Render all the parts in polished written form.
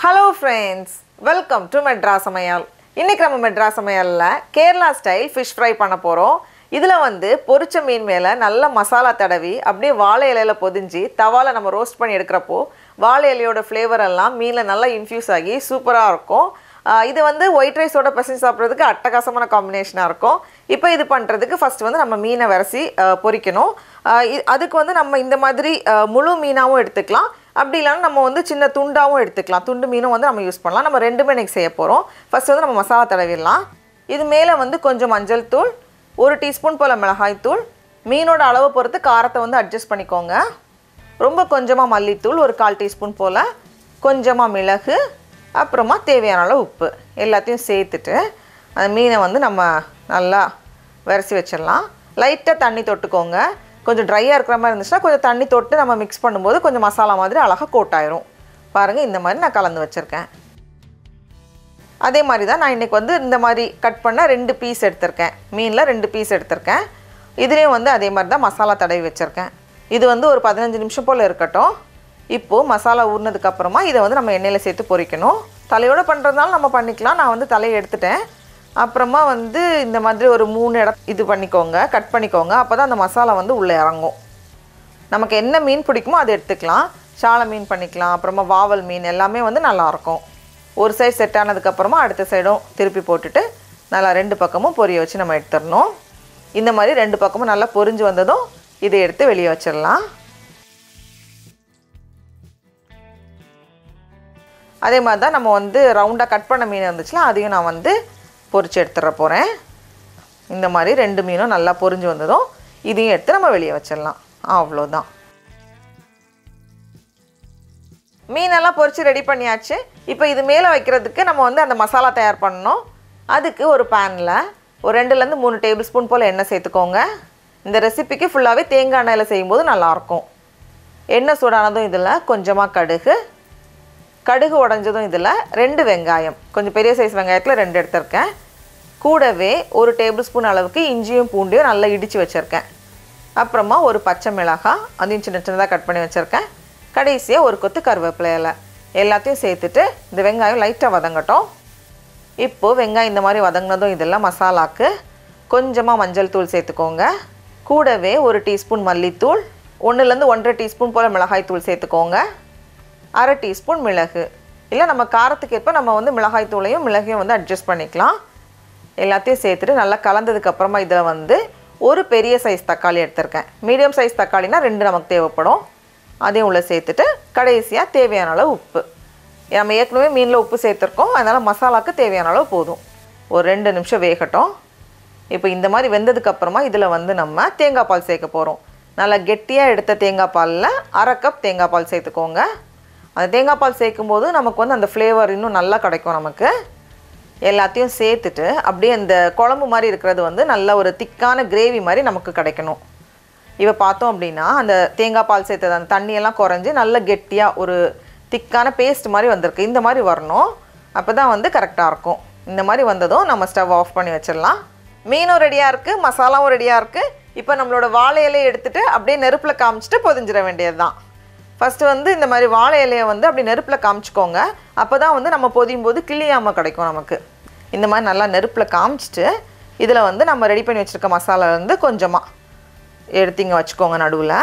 Hello friends, welcome to Madras Samayal. இன்னைக்கு நம்ம மெட்ராஸ் சமையல்ல கேரளா ஸ்டைல் ஃபிஷ் ஃப்ரை பண்ண போறோம். இதுல வந்து பொரிச்ச மீன் மேல நல்ல மசாலா தடவி அப்படியே வாழை இலையில பொதிஞ்சி தவால நம்ம ரோஸ்ட் பண்ணி எடுக்கறப்போ வாழை இலையோட ஃப்ளேவர் எல்லாம் மீன்ல நல்லா இன்ஃபியூஸ் ஆகி சூப்பரா இருக்கும். இது வந்து ஒயிட் ரைஸோட பசங்க சாப்பிடுறதுக்கு அட்டகாசமான காம்பினேஷனா இருக்கும். இப்போ இது பண்றதுக்கு ஃபர்ஸ்ட் வந்து நம்ம மீனை வறுசி பொரிக்கணும். அதுக்கு வந்து நம்ம இந்த மாதிரி முழு மீனாவும் எடுத்துக்கலாம். அப்படி இல்லைன்னா நம்ம வந்து சின்ன துண்டாவும் எடுத்துக்கலாம். துண்டு மீனும் வந்து நம்ம யூஸ் பண்ணலாம். நம்ம ரெண்டுமே இன்னைக்கு செய்ய போகிறோம். ஃபர்ஸ்ட் வந்து நம்ம மசாலா தடவிடலாம். இது மேலே வந்து கொஞ்சம் மஞ்சள் தூள், 1 டீஸ்பூன் போல் மிளகாய் தூள், மீனோட அளவு பொறுத்து காரத்தை வந்து அட்ஜஸ்ட் பண்ணிக்கோங்க. ரொம்ப கொஞ்சமாக மல்லித்தூள், ஒரு 1/4 டீஸ்பூன் போல், கொஞ்சமாக மிளகு, அப்புறமா தேவையான அளவு உப்பு எல்லாத்தையும் சேர்த்துட்டு அந்த மீனை வந்து நம்ம நல்லா விரசி வச்சிடலாம். லைட்டாக தண்ணி தொட்டுக்கோங்க. கொஞ்சம் ட்ரையாக இருக்கிற மாதிரி இருந்துச்சுன்னா கொஞ்சம் தண்ணி தொட்டு நம்ம மிக்ஸ் பண்ணும்போது கொஞ்சம் மசாலா மாதிரி அழகாக கோட் ஆயிரும். பாருங்கள், இந்த மாதிரி நான் கலந்து வச்சுருக்கேன். அதே மாதிரி தான் நான் இன்றைக்கி வந்து இந்த மாதிரி கட் பண்ண 2 பீஸ் எடுத்திருக்கேன். மீனில் 2 பீஸ் எடுத்திருக்கேன். இதுலேயும் வந்து அதே மாதிரி தான் மசாலா தடவி வச்சுருக்கேன். இது வந்து ஒரு 15 நிமிஷம் போல் இருக்கட்டும். இப்போது மசாலா ஊறினதுக்கப்புறமா இதை வந்து நம்ம எண்ணெயில் சேர்த்து பொரிக்கணும். தலையோடு பண்ணுறதுனால நம்ம பண்ணிக்கலாம். நான் வந்து தலையை எடுத்துட்டேன். அப்புறமா வந்து இந்த மாதிரி ஒரு 3 இடம் இது பண்ணிக்கோங்க, கட் பண்ணிக்கோங்க. அப்போ தான் அந்த மசாலா வந்து உள்ளே இறங்கும். நமக்கு என்ன மீன் பிடிக்குமோ அதை எடுத்துக்கலாம். சாலை மீன் பண்ணிக்கலாம், அப்புறமா வாவல் மீன் எல்லாமே வந்து நல்லாயிருக்கும். ஒரு சைடு செட் ஆனதுக்கப்புறமா அடுத்த சைடும் திருப்பி போட்டுட்டு நல்லா 2 பக்கமும் பொரிய வச்சு நம்ம எடுத்துடணும். இந்த மாதிரி 2 பக்கமும் நல்லா பொரிஞ்சு வந்ததும் இதை எடுத்து வெளியே வச்சிடலாம். அதே மாதிரி தான் நம்ம வந்து ரவுண்டாக கட் பண்ண மீன் இருந்துச்சுன்னா அதையும் நான் வந்து பொரிச்சு எடுத்துட போகிறேன். இந்த மாதிரி 2 மீனும் நல்லா பொரிஞ்சு வந்ததும் இதையும் எடுத்து நம்ம வெளியே வச்சிடலாம். அவ்வளோதான். மீனெல்லாம் பொரிச்சு ரெடி பண்ணியாச்சு. இப்போ இது மேலே வைக்கிறதுக்கு நம்ம வந்து அந்த மசாலா தயார் பண்ணணும். அதுக்கு ஒரு பேனில் ஒரு 2லேருந்து 3 டேபிள் ஸ்பூன் போல் எண்ணெய் சேர்த்துக்கோங்க. இந்த ரெசிபிக்கு ஃபுல்லாகவே தேங்காய் எண்ணெயில் செய்யும்போது நல்லாயிருக்கும். எண்ணெய் சூடானதும் இதில் கொஞ்சமாக கடுகு உடஞ்சதும் இதில் 2 வெங்காயம், கொஞ்சம் பெரிய சைஸ் வெங்காயத்தில் 2 எடுத்திருக்கேன். கூடவே 1 டேபிள் ஸ்பூன் அளவுக்கு இஞ்சியும் பூண்டையும் நல்லா இடித்து வச்சுருக்கேன். அப்புறமா ஒரு பச்சை மிளகாய், அதையும் சின்ன சின்னதாக கட் பண்ணி வச்சுருக்கேன். கடைசியாக ஒரு கொத்து கருவேப்பிலை இலை எல்லாத்தையும் சேர்த்துட்டு இந்த வெங்காயம் லைட்டாக வதங்கட்டும். இப்போது வெங்காயம் இந்த மாதிரி வதங்கினதும் இதெல்லாம் மசாலாவுக்கு கொஞ்சமாக மஞ்சள் தூள் சேர்த்துக்கோங்க. கூடவே 1 டீஸ்பூன் மல்லித்தூள், 1லேருந்து 1.5 டீஸ்பூன் போல் மிளகாய் தூள் சேர்த்துக்கோங்க. 1/2 டீஸ்பூன் மிளகு, இல்லை நம்ம காரத்துக்கு ஏற்ப நம்ம வந்து மிளகாய் தூளையும் மிளகையும் வந்து அட்ஜஸ்ட் பண்ணிக்கலாம். எல்லாத்தையும் சேர்த்துட்டு நல்லா கலந்ததுக்கப்புறமா இதில் வந்து ஒரு பெரிய சைஸ் தக்காளி எடுத்திருக்கேன். மீடியம் சைஸ் தக்காளினா 2 நமக்கு தேவைப்படும். அதையும் உள்ளே சேர்த்துட்டு கடைசியாக தேவையான அளவு உப்பு. நம்ம ஏற்கனவே மீனில் உப்பு சேர்த்துருக்கோம், அதனால் மசாலாவுக்கு தேவையான அளவு போதும். ஒரு 2 நிமிஷம் வேகட்டும். இப்போ இந்த மாதிரி வெந்ததுக்கப்புறமா இதில் வந்து நம்ம தேங்காய் பால் சேர்க்க போகிறோம். நல்லா கெட்டியாக எடுத்த தேங்காய் பாலில் 1/2 கப் தேங்காய் பால் சேர்த்துக்கோங்க. அந்த தேங்காய் பால் சேர்க்கும்போது நமக்கு வந்து அந்த ஃப்ளேவர் இன்னும் நல்லா கிடைக்கும். நமக்கு எல்லாத்தையும் சேர்த்துட்டு அப்படியே அந்த குழம்பு மாதிரி இருக்கிறது வந்து நல்ல ஒரு திக்கான கிரேவி மாதிரி நமக்கு கிடைக்கணும். இப்போ பார்த்தோம் அப்படின்னா அந்த தேங்காய் பால் சேர்த்தது அந்த தண்ணியெல்லாம் குறைஞ்சி நல்ல கெட்டியாக ஒரு திக்கான பேஸ்ட் மாதிரி வந்திருக்கு. இந்த மாதிரி வரணும். அப்போ தான் வந்து கரெக்டாக இருக்கும். இந்த மாதிரி வந்ததும் நம்ம ஸ்டவ் ஆஃப் பண்ணி வச்சிடலாம். மீனும் ரெடியாக இருக்குது, மசாலாவும் ரெடியாக இருக்குது. இப்போ நம்மளோட வாழை இலையை எடுத்துகிட்டு அப்படியே நெருப்பில் காமிச்சிட்டு பொதிஞ்சிட வேண்டியது தான். ஃபஸ்ட்டு வந்து இந்த மாதிரி வாழை இலையை வந்து அப்படி நெருப்பில் காமிச்சிக்கோங்க. அப்போ தான் வந்து நம்ம பொதியும் போது கிளியாமல் கிடைக்கும் நமக்கு. இந்த மாதிரி நல்லா நெருப்பில் காமிச்சிட்டு இதில் வந்து நம்ம ரெடி பண்ணி வச்சுருக்க மசாலா வந்து கொஞ்சமாக எடுத்து இங்கே வச்சுக்கோங்க. நடுவில்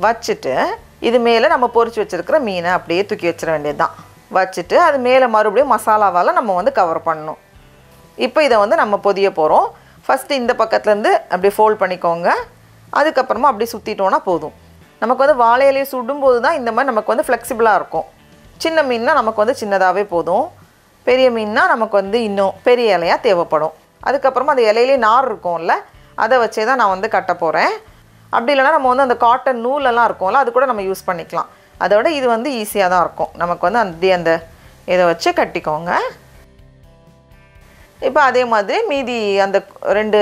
வச்சுட்டு இது மேலே நம்ம பொரிச்சு வச்சுருக்கிற மீனை அப்படியே தூக்கி வச்சிட வேண்டியது தான். வச்சுட்டு அது மேலே மறுபடியும் மசாலாவால் நம்ம வந்து கவர் பண்ணணும். இப்போ இதை வந்து நம்ம பொதிய போகிறோம். ஃபஸ்ட்டு இந்த பக்கத்துலேருந்து அப்படியே ஃபோல்ட் பண்ணிக்கோங்க. அதுக்கப்புறமா அப்படியே சுற்றிட்டோன்னா போதும். நமக்கு வந்து வாழை இலையை சுடும்போது தான் இந்த மாதிரி நமக்கு வந்து ஃப்ளெக்சிபிளாக இருக்கும். சின்ன மீன்னா நமக்கு வந்து சின்னதாகவே போதும். பெரிய மீன்னா நமக்கு வந்து இன்னும் பெரிய இலையாக தேவைப்படும். அதுக்கப்புறமா அந்த இலையிலே நார் இருக்கும்ல, அதை வச்சே தான் நான் வந்து கட்ட போகிறேன். அப்படி இல்லைனா நம்ம வந்து அந்த காட்டன் நூலெல்லாம் இருக்கும்ல, அது கூட நம்ம யூஸ் பண்ணிக்கலாம். அதோட இது வந்து ஈஸியாக தான் இருக்கும். நமக்கு வந்து அந்த இதை வச்சு கட்டிக்கோங்க. இப்போ அதே மாதிரி மீதி அந்த 2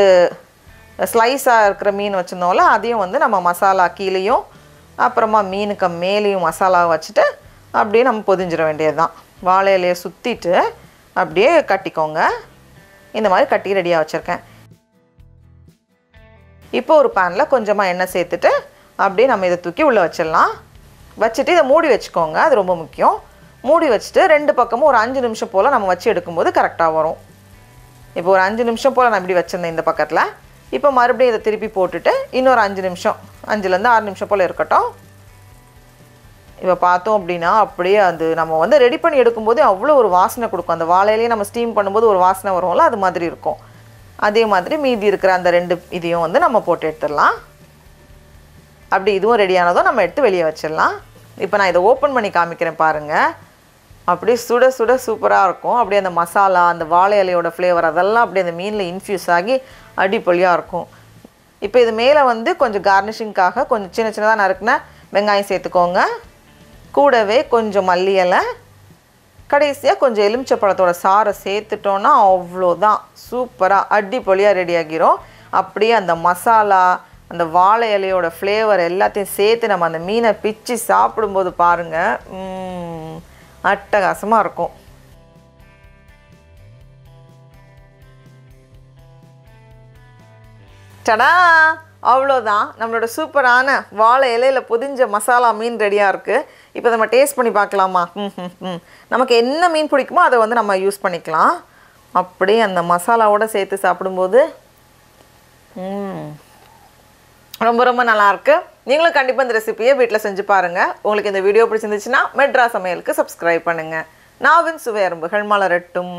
ஸ்லைஸாக இருக்கிற மீன் வச்சுருந்தோம்ல, அதையும் வந்து நம்ம மசாலா கீழேயும் அப்புறமா மீனுக்கு மேலேயும் மசாலா வச்சுட்டு அப்படியே நம்ம பொதிஞ்சிட வேண்டியது தான். வாழை இலையை சுற்றிட்டு அப்படியே கட்டிக்கோங்க. இந்த மாதிரி கட்டி ரெடியாக வச்சுருக்கேன். இப்போ ஒரு பேனில் கொஞ்சமாக எண்ணெய் சேர்த்துட்டு அப்படியே நம்ம இதை தூக்கி உள்ளே வச்சிடலாம். வச்சுட்டு இதை மூடி வச்சுக்கோங்க. அது ரொம்ப முக்கியம். மூடி வச்சுட்டு 2 பக்கமும் ஒரு 5 நிமிஷம் போல் நம்ம வச்சு எடுக்கும்போது கரெக்டாக வரும். இப்போ ஒரு 5 நிமிஷம் போல் நான் இப்படி வச்சுருந்தேன் இந்த பக்கத்தில். இப்போ மறுபடியும் இதை திருப்பி போட்டுட்டு இன்னொரு 5 நிமிஷம் 5லேருந்து 6 நிமிஷம் போல் இருக்கட்டும். இப்போ பார்த்தோம் அப்படின்னா அப்படியே அது நம்ம வந்து ரெடி பண்ணி எடுக்கும்போது அவ்வளோ ஒரு வாசனை கொடுக்கும். அந்த வாழையிலேயே நம்ம ஸ்டீம் பண்ணும்போது ஒரு வாசனை வரும்ல, அது மாதிரி இருக்கும். அதே மாதிரி மீதி இருக்கிற அந்த 2 இதையும் வந்து நம்ம போட்டு எடுத்துடலாம். அப்படி இதுவும் ரெடியானதும் நம்ம எடுத்து வெளியே வச்சிடலாம். இப்போ நான் இதை ஓப்பன் பண்ணி காமிக்கிறேன் பாருங்கள். அப்படியே சுட சுட சூப்பராக இருக்கும். அப்படியே அந்த மசாலா, அந்த வாழை இலையோட ஃப்ளேவர் அதெல்லாம் அப்படியே அந்த மீனில் இன்ஃப்யூஸ் ஆகி அடிப்பொலியாக இருக்கும். இப்போ இது மேலே வந்து கொஞ்சம் கார்னிஷிங்காக கொஞ்சம் சின்ன சின்னதாக நறுக்குன வெங்காயம் சேர்த்துக்கோங்க. கூடவே கொஞ்சம் மல்லி இலை, கடைசியாக கொஞ்சம் எலுமிச்சப்பழத்தோட சாறை சேர்த்துட்டோன்னா அவ்வளோதான், சூப்பராக அடிப்பொலியாக ரெடி ஆகிரும். அப்படியே அந்த மசாலா, அந்த வாழை இலையோட ஃப்ளேவர் எல்லாத்தையும் சேர்த்து நம்ம அந்த மீனை பிச்சு சாப்பிடும்போது பாருங்கள், அட்டகாசமாக இருக்கும். டடா, அவ்வளோதான், நம்மளோட சூப்பரான வாழை இலையில் பொதிஞ்ச மசாலா மீன் ரெடியாக இருக்குது. இப்போ நம்ம டேஸ்ட் பண்ணி பார்க்கலாமா? நமக்கு என்ன மீன் பிடிக்குமோ அதை வந்து நம்ம யூஸ் பண்ணிக்கலாம். அப்படியே அந்த மசாலாவோடு சேர்த்து சாப்பிடும்போது ரொம்ப ரொம்ப நல்லாயிருக்கு. நீங்களும் கண்டிப்பாக இந்த ரெசிபியை வீட்டில் செஞ்சு பாருங்கள். உங்களுக்கு இந்த வீடியோ பிடிச்சிருந்துச்சுன்னா மெட்ரா சமையலுக்கு சப்ஸ்கிரைப் பண்ணுங்கள். நாவின் சுவை அரும்புகள் மலரட்டும்.